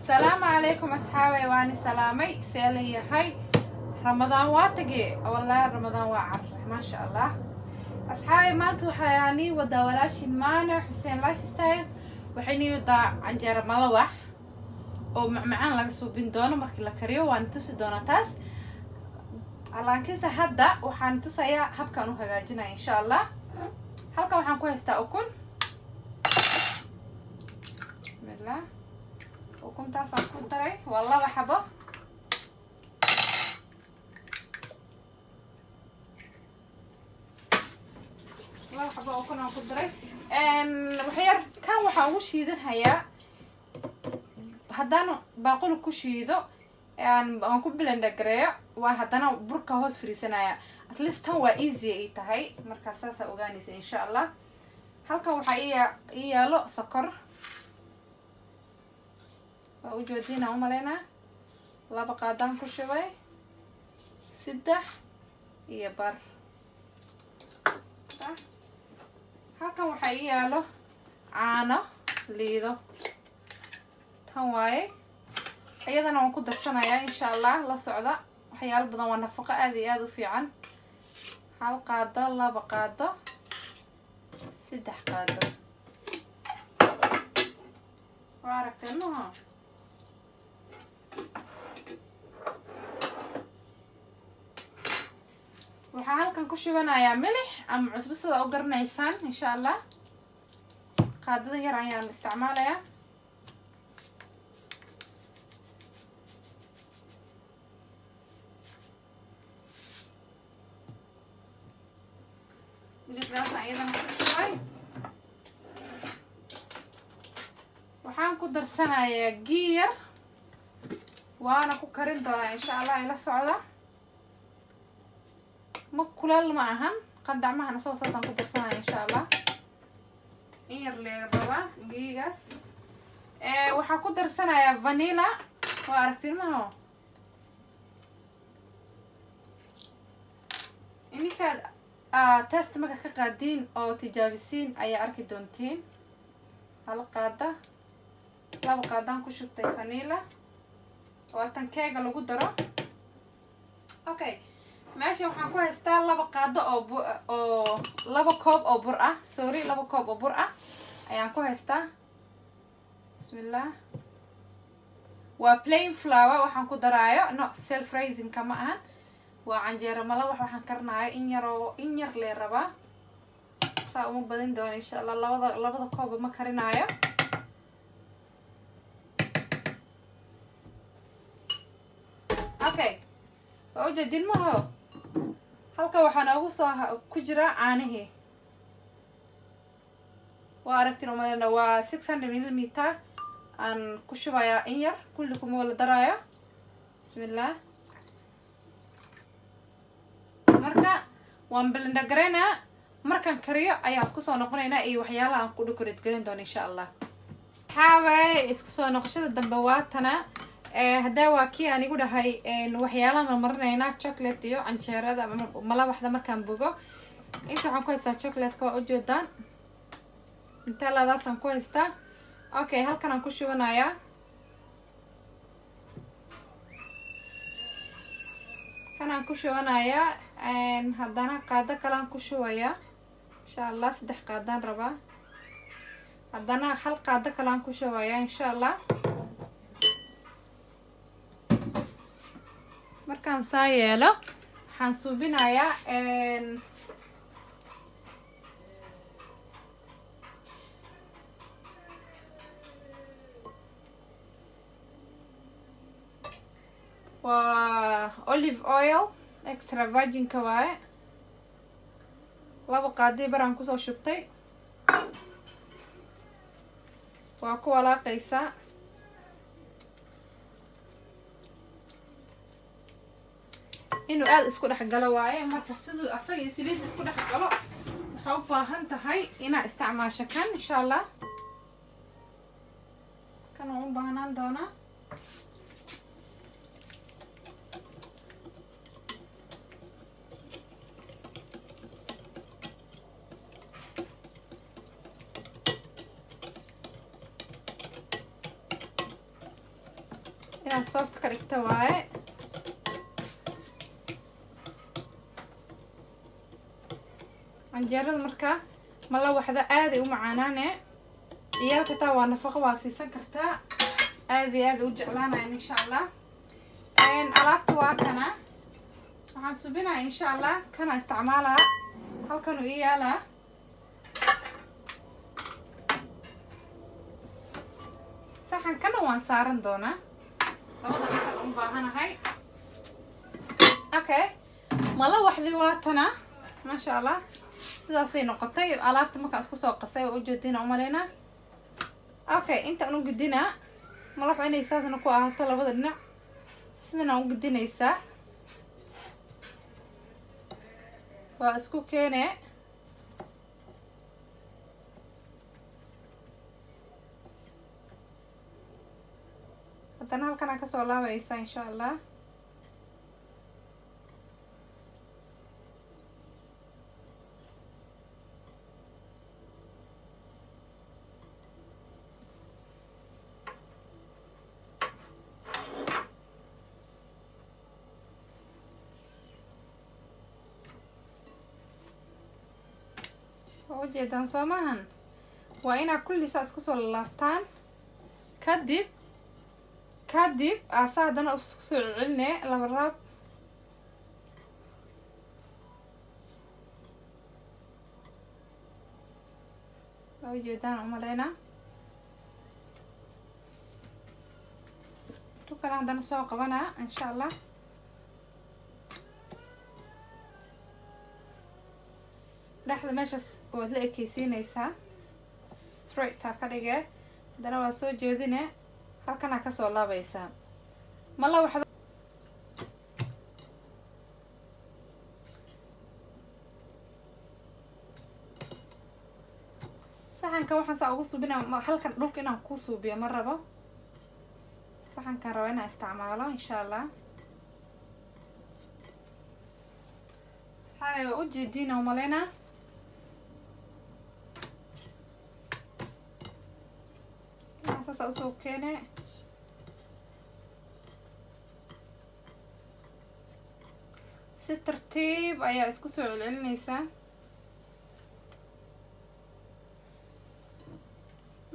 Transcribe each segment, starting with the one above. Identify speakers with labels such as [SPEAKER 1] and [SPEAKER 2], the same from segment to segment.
[SPEAKER 1] السلام عليكم أصحابي وأنا سلامي سالي هاي رمضان واتقي والله رمضان وعر ما شاء الله أصحابي ما انتو حياني ودا ولاشين مانا حسين لايف ستايل وحيني ودا عنجيرة ملوح ومعان laga suubin doono markii la kariyo waan tusi doonaa taas laakiinse hadda waxaan tusayaa habkan u hagaajinaa insha Allah halkan waxaan ku haystaa ukun bismillah ukuntaas aan ku daray waa 2 xabo ukun aan ku daray waxyar kan waxaan ugu shiidanhayaa haddana baaquli ku shiido aan ku blender gareeyo waa haddana burka hoos fariisanaya at least tan waa easy ay tahay marka saas ogaanaysa insha Allah halkan waxa ii yaalo sokor waa u joodina u maleena 2 qaadaan ku shubay 3 iyo bar halkan waxa ii yaalo caano liido واي ايضا waan ku darsanayaa insha Allah la socda waxyaalo badan waa nafaqo aad iyo aad u fiican hal qaado 2 qaado 3 qaado waaragtayno waxaan halkan ku shubanayaa milix ama cusbo sida u garanaysaan insha Allah qaadada yar ayaan isticmaalayaa waxaan ku darsanayaa giir waana ku karin doonaa insha Allah ila socda ma kulal ma ahan qandacmahan soo saasan ku darsanayaa insha Allah in yar leerbaba giigas waxaan ku darsanayaa vanilla waa aragtimaha inikaad test marka ka qaadin oo tijaabisiin ayaa arki doontiin hal qaada 2 qaadaan ku shubtay vanilla oo tan keega lagu daro okay meesha waxaan ku haystaa 2 qaado oo 2 koob oo bur ah sorry 2 koob oo bur ah ayaan ku haystaa bismillah waa plain flour waxaan ku daraayo no self raising kama ahan waa canjeero mala waxaan karnaayo in yar lee rabaa saa uma badin doono insha Allah labada koob ma karinaayo okay oo jadin ma ho halka waxaan ugu soo ku jira caanaha waa aragtiin oo malena waa 600 ml aan ku shubayaa in yar kulli kuma wala daraayo bismillah marka waan blender gareynaa markaan kariyo ayaan isku soo noqonaynaa iyo waxyaalaha aan ku decorate garin doono insha Allah xaaway isku soo noqoshada dambe waatana hadaa waa kii aan igu dhahay waxyaalaha marinaynaa chocolate iyo canjeerada malawaxda markaan bogo inta waxaan ku haystaa chocolate ka waa u jeedaan inta laadaasaan ku haystaa okay halkan aan ku shubanayaa kanaan ku shubanayaa haddana qaado kale aan ku shubayaa insha Allah 3 qaadaan rabaa haddana hal qaado kale aan ku shubayaa insha Allah markaan saa yeelo waxaan suubinayaa waa olive oil extra virgin ka waaye 2 qaadi baraan kusoo shubtay waa ku walaaqaysaa inuu aad isku dhex galo waaye marka sidoo asaga iyo saliid isku dhex galo waxa u baahan tahay inaa isticmaasho kan insha Allah kan u baahnaan doona inaan soft ka dhigto waaye. canjeerada markaa mala waxda aad ay u macaanaane ciyaalka taa waa nafaqo waa siisan kartaa aad iyo aad u jeclaanaya insha allah. alaabta waa kana waxaan subinaa insha allah kana isticmaalaa halkan uu yaalaa saxan kana waan saaran doonaa labada inta u baahanahay. okay mala waxdi waa tana maasha allah sidaasay noqotay alaabta markaan isku soo qasay waa u jeedina u maleynaa. okay intaan u gudinaa mala wax inay saasna ku ahaato labada dhinac sidana u gudinaysaa waa isku keenee haddana halkanaa kasoo laabaysaa insha allah. ujeedaan soo maahan waa inaa kulli saa isku soo laabtaan kadib asa haddana isku soo celine laba raab. ujeedaan umaleynaa tukana haddana soo qabanaa insha allah. dhexda meeshaas waad la ekeysiinaysaa straight taa ka dhige haddana waa soo jeedine halkanaa kasoo laabaysaa mala waxda saxanka waxaan saa ugu suubina halkan dhulka inaan ku suubiyo ma rabo saxankaan raba inaan isticmaalo insha allah. saxaabay waa u jeediina umaleynaa saasa usoo keene si tartiib ayaa isku soo celcelinaysaa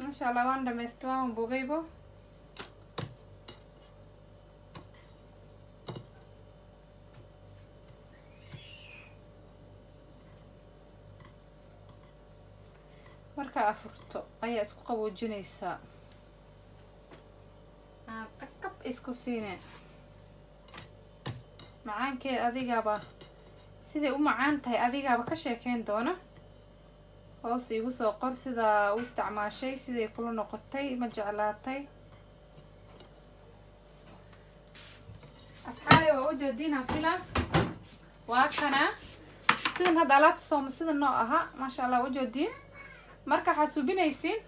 [SPEAKER 1] masha allah. waan dhamaysta waan bogaybo markaa afurto ayaa isku qaboojinaysaa qab isku siine macaankeed adigaaba siday u macaan tahay adigaaba ka sheekeyn doona. hoos igu soo qor sidaa u isticmaashay siday kula noqotay ma jeclaatay. asxaabay waa u jeedinaa fila waa kana sidan hadda alaabta sooma sida noo aha maasha allah u jeediin marka waxaa subinaysiin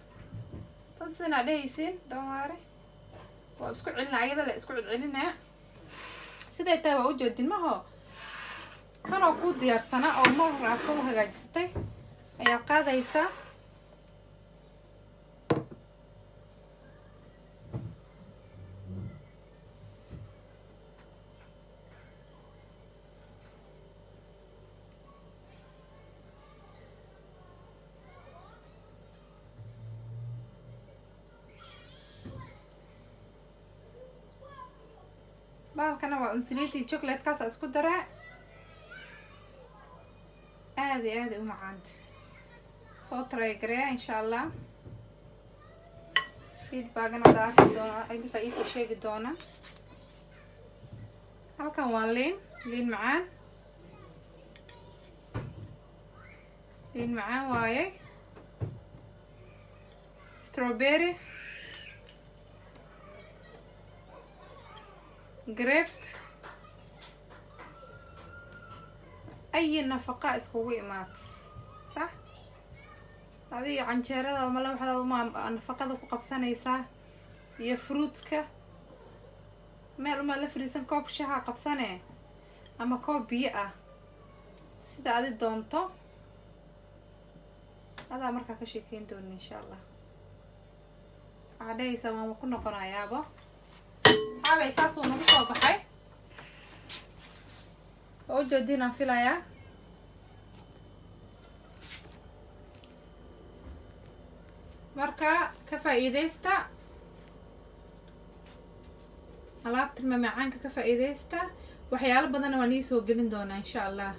[SPEAKER 1] tan sidanaa dhehaysiin damaare waa isku celina ayada la isku celcelinaa siday tahay waa u jeedin maho kanoo kuu diyaarsanaa oo mar raasa u hagaajisatay ayaa qaadaysaa. baalkana waa unsiliti chocolate kaasa isku daraa aad iyo aad u macaanta soo try gareeya insha allah. feedbackna daaki doona idinka iisoo sheegi doona. halkan waa liin macaan waaye strawberry grape أي نفقة اسكوي إمات صح هذه عنجرة ما لو حدا ما نفقة ذو قبسنا يسا يفروتك ما لفريسن كوب شها قبسنا أما كوب بيئة سيدا هذه دونتو هذا مركا كشيكين دون إن شاء الله عادي يسا ما كنا قنايابا asxaabay saasuu nagu soo baxay oo joodinaan filayaa marka ka faa'iideysta alaabta macaanka ka faa'iideysta waxyaalo badan waan ii soo gelin doonaa insha Allah